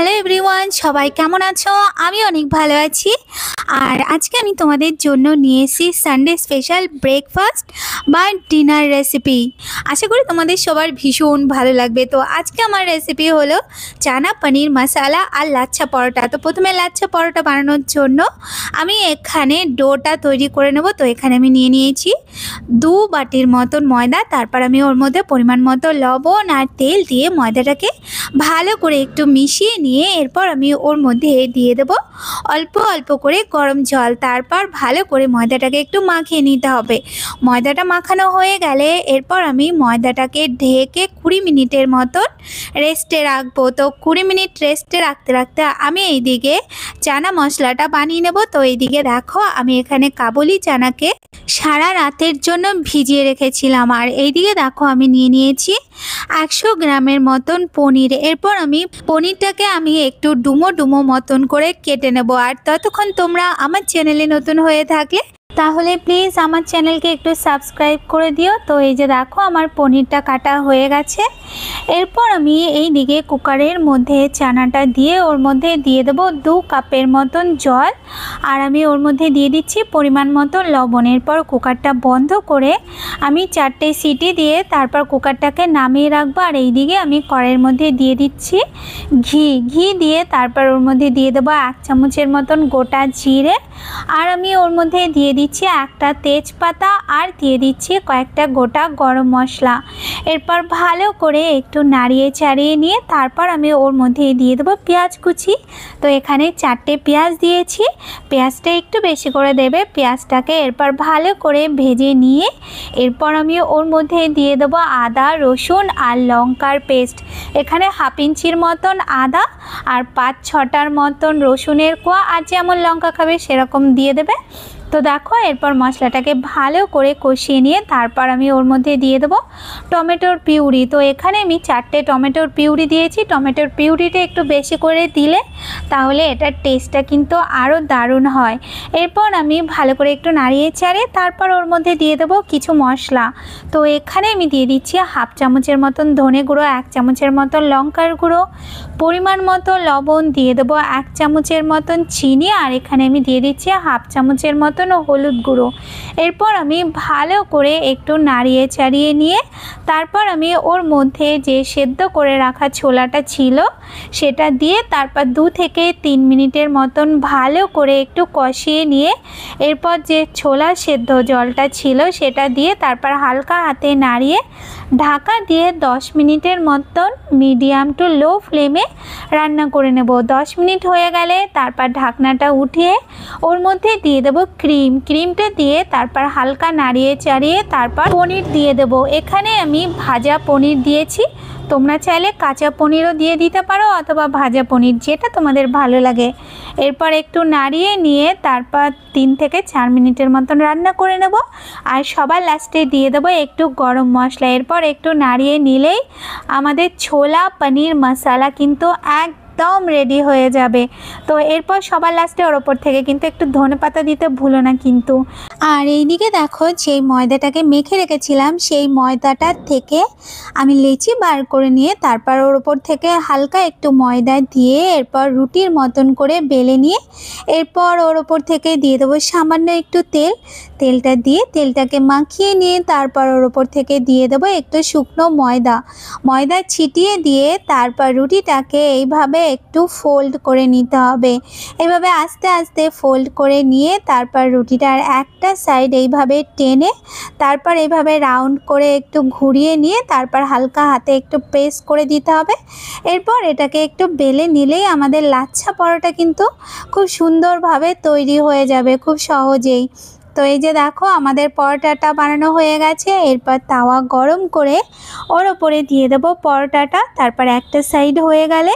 Hello everyone, সবাই কেমন আছো? আমি অনেক ভালো আছি। আর আজকে আমি তোমাদের জন্য নিয়ে এসেছি সানডে স্পেশাল ব্রেকফাস্ট বা ডিনার রেসিপি। আশা করি তোমাদের সবার ভীষণ ভালো লাগবে। তো আজকে আমার রেসিপি হলো চানা পনির মশালা আর লাচ্ছা পরোটা। তো প্রথমে লাচ্ছা পরোটা বানানোর জন্য আমি এখানে ডোটা তৈরি করে নেব। তো এখানে আমি নিয়ে নিয়েছি 2 বাটির মতন ময়দা। তারপর আমি ওর মধ্যে পরিমাণ মতো লবণ আর তেল দিয়ে ময়দাটাকে ভালো করে একটু মিশিয়ে নিয়ে এরপর আমি ওর মধ্যে দিয়ে দেব অল্প অল্প করে গরম জল। তারপর ভালো করে ময়দাটাকে একটু মাখিয়ে নিতে হবে। ময়দাটা মাখানো হয়ে গেলে এরপর আমি ময়দাটাকে ঢেকে 20 মিনিটের মতন রেস্টে রাখবো। তো 20 মিনিট রেস্টে রাখতে রাখতে আমি এইদিকে চানা মশলাটা বানিয়ে নেব। তো এইদিকে দেখো আমি এখানে কাবুলি চানাকে সারা রাতের জন্য ভিজিয়ে রেখেছিলাম। আর এইদিকে দেখো আমি নিয়ে নিয়েছি 100 গ্রামের মতন পনির। এরপর আমি পনিরটাকে আমি একটু ডুমো ডুমো মতন করে কেটে নেব। আর ততক্ষণ তোমরা আমার চ্যানেলে নতুন হয়ে থাকলে তাহলে প্লিজ আমার চ্যানেলকে একটু সাবস্ক্রাইব করে দিও। তো এই যে দেখো আমার পনিরটা কাটা হয়ে গেছে। এরপর আমি এই দিকে কুকারের মধ্যে চানাটা দিয়ে ওর মধ্যে দিয়ে দেবো 2 কাপের মতন জল। আর আমি ওর মধ্যে দিয়ে দিচ্ছি পরিমাণ মতো লবণ। এরপর কুকারটা বন্ধ করে আমি 4টে সিটি দিয়ে তারপর কুকারটাকে নামিয়ে রাখবো। আর এই দিকে আমি কড়াইয়ের মধ্যে দিয়ে দিচ্ছি ঘি দিয়ে তারপর ওর মধ্যে দিয়ে দেবো 1 চামচের মতন গোটা জিরে। আর আমি ওর মধ্যে দিয়ে দিচ্ছি একটা তেজপাতা আর দিয়ে দিচ্ছি কয়েকটা গোটা গরম মশলা। এরপর ভালো করে একটু নাড়িয়ে চাড়িয়ে নিয়ে তারপর আমি ওর মধ্যে দিয়ে দেবো পেঁয়াজ কুচি। তো এখানে 4টে পেঁয়াজ দিয়েছি। পেঁয়াজটা একটু বেশি করে দেবে পেঁয়াজটাকে। এরপর ভালো করে ভেজে নিয়ে এরপর আমি ওর মধ্যে দিয়ে দেবো আদা রসুন আর লঙ্কার পেস্ট। এখানে 1/2 ইঞ্চির মতন আদা আর 5-6টার মতন রসুনের কোয়া, আর যেমন লঙ্কা খাবে সেরকম দিয়ে দেবে। তো দেখো এরপর মশলাটাকে ভালো করে কষিয়ে নিয়ে তারপর আমি ওর মধ্যে দিয়ে দেবো টমেটোর পিউরি। তো এখানে আমি 4টে টমেটোর পিউরি দিয়েছি। টমেটোর পিউরিটা একটু বেশি করে দিলে তাহলে এটার টেস্টটা কিন্তু আরও দারুণ হয়। এরপর আমি ভালো করে একটু নাড়িয়ে চাড়িয়ে তারপর ওর মধ্যে দিয়ে দেবো কিছু মশলা। তো এখানে আমি দিয়ে দিচ্ছি 1/2 চামচের মতন ধনে গুঁড়ো, 1 চামচের মতন লঙ্কার গুঁড়ো, পরিমাণ মতো লবণ, দিয়ে দেবো 1 চামচের মতন চিনি। আর এখানে আমি দিয়ে দিচ্ছি 1/2 চামচের মতন হলুদ গুঁড়ো। এরপর আমি ভালো করে একটু নাড়িয়ে চাড়িয়ে নিয়ে তারপর আমি ওর মধ্যে যে সেদ্ধ করে রাখা ছোলাটা ছিল সেটা দিয়ে তারপর 2 থেকে 3 মিনিটের মতন ভালো করে একটু কষিয়ে নিয়ে এরপর যে ছোলা সেদ্ধ জলটা ছিল সেটা দিয়ে তারপর হালকা হাতে নাড়িয়ে ঢাকা দিয়ে 10 মিনিটের মতন মিডিয়াম টু লো ফ্লেমে রান্না করে নেব। 10 মিনিট হয়ে গেলে তারপর ঢাকনাটা উঠিয়ে ওর মধ্যে দিয়ে দেবো ক্রিমটা দিয়ে তারপর হালকা নাড়িয়ে চাড়িয়ে তারপর পনির দিয়ে দেব। এখানে আমি ভাজা পনির দিয়েছি, তোমরা চাইলে কাঁচা পনিরও দিয়ে দিতে পারো অথবা ভাজা পনির, যেটা তোমাদের ভালো লাগে। এরপর একটু নাড়িয়ে নিয়ে তারপর 3 থেকে 4 মিনিটের মতন রান্না করে নেব। আর সবার লাস্টে দিয়ে দেবো একটু গরম মশলা। এরপর একটু নাড়িয়ে নিলেই আমাদের ছোলা পনির মশালা কিন্তু একদম রেডি হয়ে যাবে। তো এরপর সবার লাস্টে ওর ওপর থেকে কিন্তু একটু ধনেপাতা দিতে ভুলো না কিন্তু। আর এইদিকে দেখো যেই ময়দাটাকে মেখে রেখেছিলাম সেই ময়দাটার থেকে আমি লেচি বার করে নিয়ে তারপর ওর ওপর থেকে হালকা একটু ময়দা দিয়ে এরপর রুটির মতন করে বেলে নিয়ে এরপর ওর ওপর থেকে দিয়ে দেবো সামান্য একটু তেলটা দিয়ে তেলটাকে মাখিয়ে নিয়ে তারপর ওর ওপর থেকে দিয়ে দেবো একটু শুকনো ময়দা ছিটিয়ে দিয়ে তারপর রুটিটাকে এইভাবে একটু ফোল্ড করে নিতে হবে। এইভাবে আস্তে আস্তে ফোল্ড করে নিয়ে তারপর রুটিটার একটা সাইড এইভাবে টেনে তারপর এইভাবে রাউন্ড করে একটু ঘুরিয়ে নিয়ে তারপর হালকা হাতে একটু প্রেস করে দিতে হবে। এরপর এটাকে একটু বেলে নিলেই আমাদের লাচ্ছা পরোটা কিন্তু খুব সুন্দরভাবে তৈরি হয়ে যাবে খুব সহজেই। তো এই যে দেখো আমাদের পরোটাটা বানানো হয়ে গেছে। এরপর তাওয়া গরম করে ওর ওপরে দিয়ে দেবো পরোটাটা। তারপর একটা সাইড হয়ে গেলে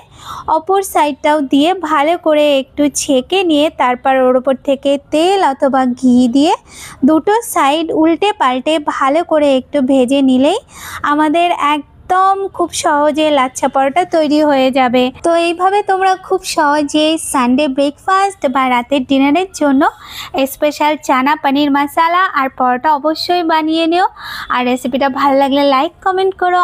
অপর সাইডটাও দিয়ে ভালো করে একটু ছেঁকে নিয়ে তারপর ওর ওপর থেকে তেল অথবা ঘি দিয়ে দুটো সাইড উল্টে পাল্টে ভালো করে একটু ভেজে নিলেই আমাদের একদম খুব সহজে লাচ্ছা পরোটা তৈরি হয়ে যাবে। তো এইভাবে তোমরা খুব সহজে সানডে ব্রেকফাস্ট বা রাতের ডিনারের জন্য স্পেশাল চানা পনির মশালা আর পরোটা অবশ্যই বানিয়ে নিও। আর রেসিপিটা ভালো লাগলে লাইক কমেন্ট করো।